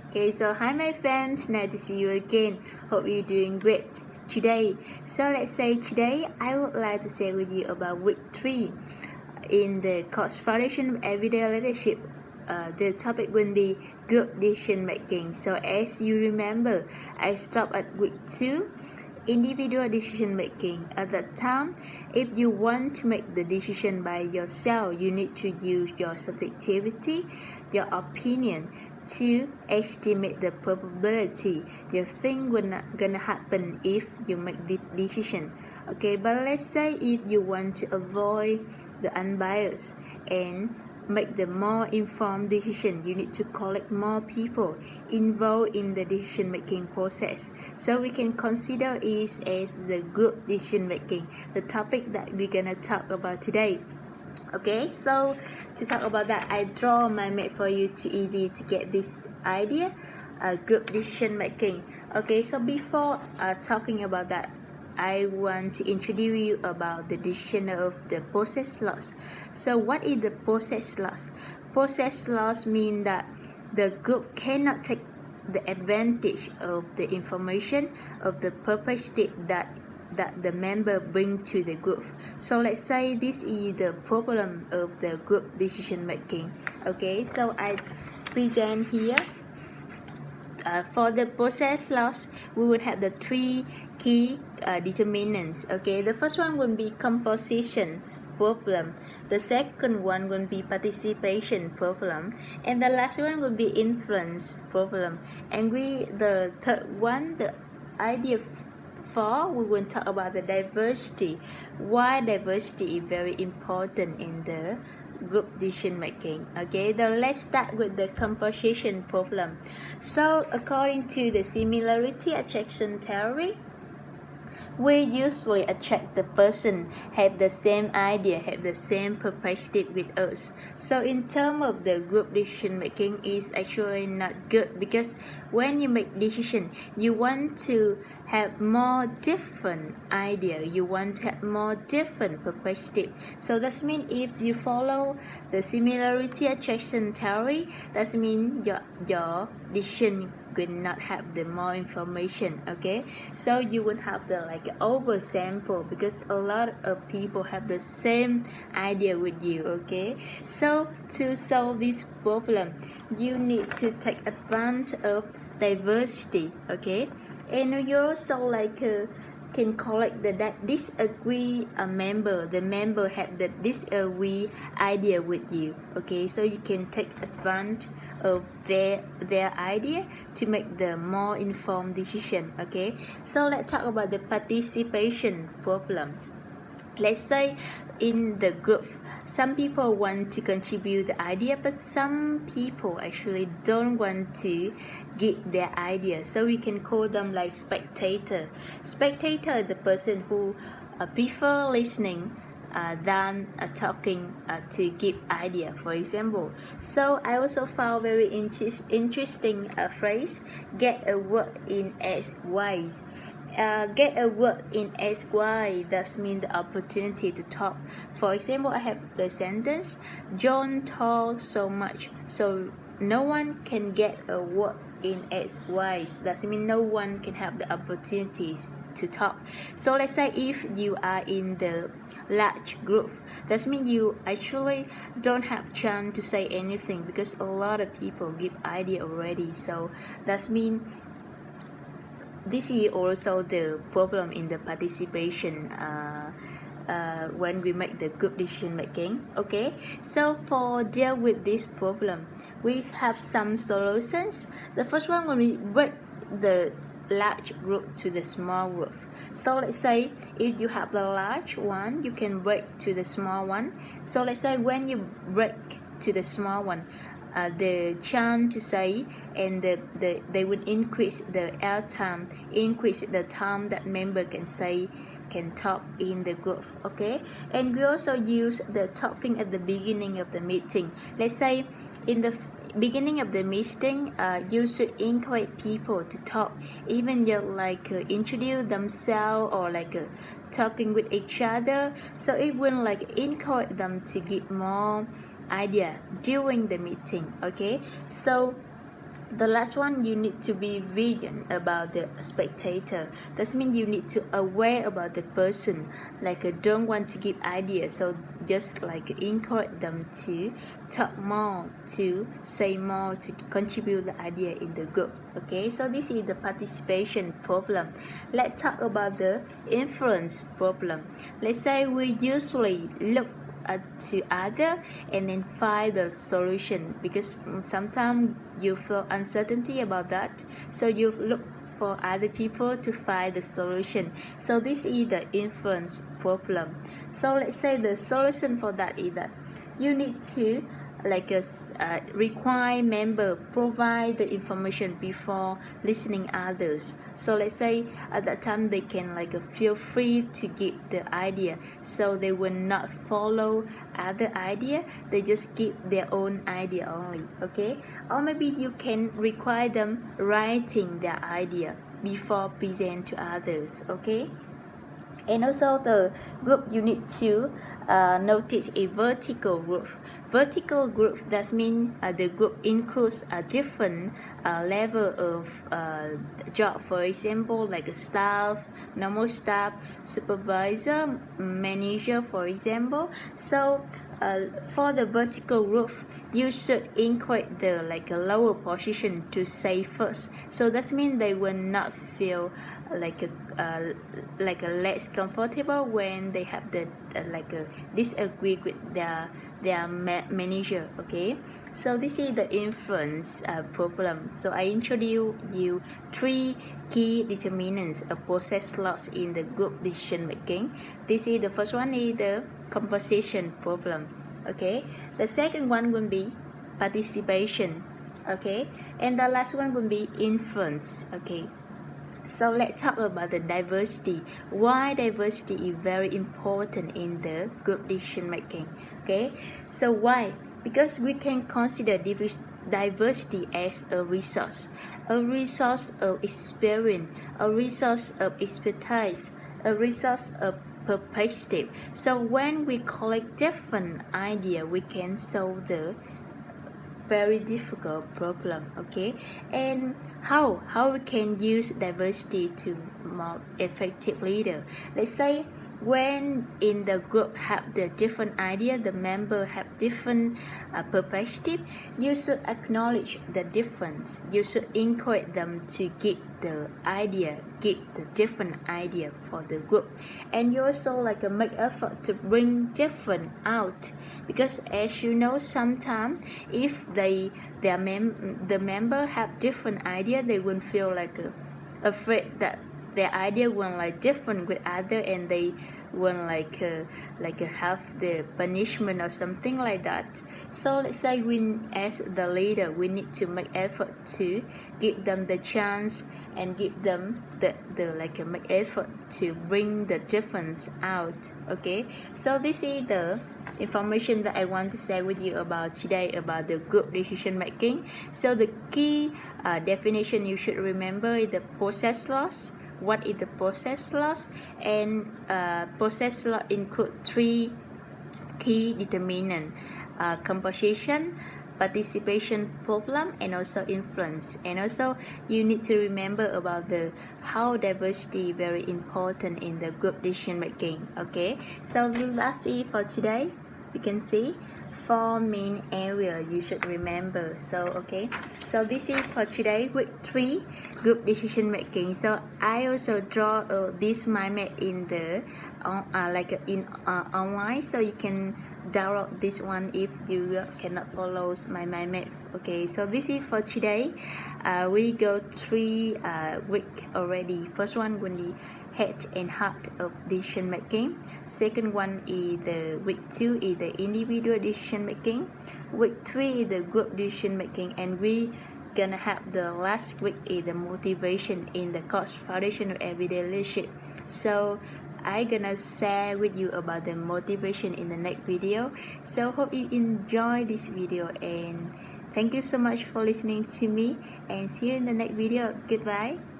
Okay, so hi my friends, nice to see you again. Hope you're doing great today. So let's say today I would like to share with you about week 3 in the course Foundation of Everyday Leadership. The topic will be group decision making. So as you remember, I stopped at week 2, individual decision making. At that time, if you want to make the decision by yourself, you need to use your subjectivity, your opinion to estimate the probability the thing will not gonna happen if you make the decision. Okay, but let's say if you want to avoid the unbiased and make the more informed decision, you need to collect more people involved in the decision making process. So we can consider it as the group decision making, the topic that we're gonna talk about today. Okay, so to talk about that, I draw my map for you to easy to get this idea, group decision making. Okay, so before talking about that, I want to introduce you about the decision of the process loss. So what is the process loss? Process loss means that the group cannot take the advantage of the information of the perspective that the member bring to the group. So let's say this is the problem of the group decision making. Okay, so I present here. For the process loss, we would have the 3 key determinants. Okay, the first one will be composition problem, the second one will be participation problem, and the last one will be influence problem. And the third one, the idea 4, we will talk about the diversity, why diversity is very important in the group decision making. Okay, then let's start with the composition problem. So according to the similarity attraction theory, we usually attract the person have the same idea, have the same perspective with us. So in terms of the group decision making is actually not good, because when you make decision, you want to have more different idea, you want to have more different perspective. So that means if you follow the similarity attraction theory, that means your decision will not have the more information. Okay, so you would have the like oversample, because a lot of people have the same idea with you. Okay, so to solve this problem, you need to take advantage of diversity. Okay, and you also like can collect the that disagree member, the member have the disagree idea with you. Okay, so you can take advantage of their idea to make the more informed decision. Okay, so let's talk about the participation problem. Let's say in the group, some people want to contribute the idea, but some people actually don't want to give their idea. So we can call them like spectator. Spectator is the person who prefer listening than talking to give idea, for example. So I also found very interesting phrase, get a word in X ways. Get a word in SY, that means the opportunity to talk. For example, I have the sentence, John talks so much, so no one can get a word in SY. That means no one can have the opportunities to talk. So let's say if you are in the large group, that means you actually don't have chance to say anything, because a lot of people give idea already. So that means this is also the problem in the participation when we make the group decision making. Okay, so for deal with this problem, we have some solutions. The first one, when we break the large group to the small group. So let's say if you have the large one, you can break to the small one. So let's say when you break to the small one, the chance to say, and they would increase the air time, increase the time that member can say, can talk in the group. Okay, and we also use the talking at the beginning of the meeting. Let's say in the beginning of the meeting, you should encourage people to talk, even just like introduce themselves or like talking with each other. So it will like encourage them to give more idea during the meeting. Okay, so The last one, you need to be vegan about the spectator. That means you need to aware about the person, like don't want to give ideas, so just like encourage them to talk more, to say more, to contribute the idea in the group. Okay, so this is the participation problem. Let's talk about the influence problem. Let's say we usually look to other and then find the solution, because sometimes you feel uncertainty about that, so you look for other people to find the solution. So this is the influence problem. So let's say the solution for that is that you need to require member provide the information before listening others. So let's say at that time they can feel free to give the idea, so they will not follow other idea, they just give their own idea only. Okay, or maybe you can require them writing their idea before present to others. Okay, and also the group, you need to notice a vertical group. Vertical group, that means the group includes a different level of job. For example, like a staff, normal staff, supervisor, manager, for example. So for the vertical group, you should encourage the a lower position to say first. So that means they will not feel like a less comfortable when they have the disagree with their manager. Okay, so this is the influence problem. So I introduce you 3 key determinants of process loss in the group decision making. This is the first one, is the composition problem. Okay, the second one will be participation. Okay, and the last one will be influence. Okay, so let's talk about the diversity. Why diversity is very important in the group decision making. Okay, so why? Because we can consider diversity as a resource of experience, a resource of expertise, a resource of perspective. So when we collect different ideas, we can solve the very difficult problem. Okay, and how we can use diversity to more effective leader. Let's say when in the group have the different idea, the member have different perspective, you should acknowledge the difference. You should encourage them to give the different idea for the group, and you also make effort to bring different out, because as you know, sometimes if the member have different idea, they will feel afraid that their idea will different with other, and they will have the punishment or something like that. So let's say as the leader, we need to make effort to give them the chance and give them the make effort to bring the difference out. Okay, so this is the information that I want to share with you about today about the group decision making. So the key definition you should remember is the process loss. What is the process loss? And process loss include 3 key determinants: composition, participation problem, and also influence. And also you need to remember about the how diversity very important in the group decision making. Okay, so that's it for today. You can see 4 main area you should remember. So okay, so this is for today, week 3, group decision making. So I also draw this mind map in the online, so you can download this one if you cannot follow my mind map. Okay, so this is for today. We go 3 week already. First one will be head and heart of decision making. Second one is the week 2 is the individual decision making. Week 3 is the group decision making, and we gonna have the last week is the motivation in the course foundation of everyday leadership. So I gonna share with you about the motivation in the next video. So hope you enjoy this video, and thank you so much for listening to me, and see you in the next video. Goodbye.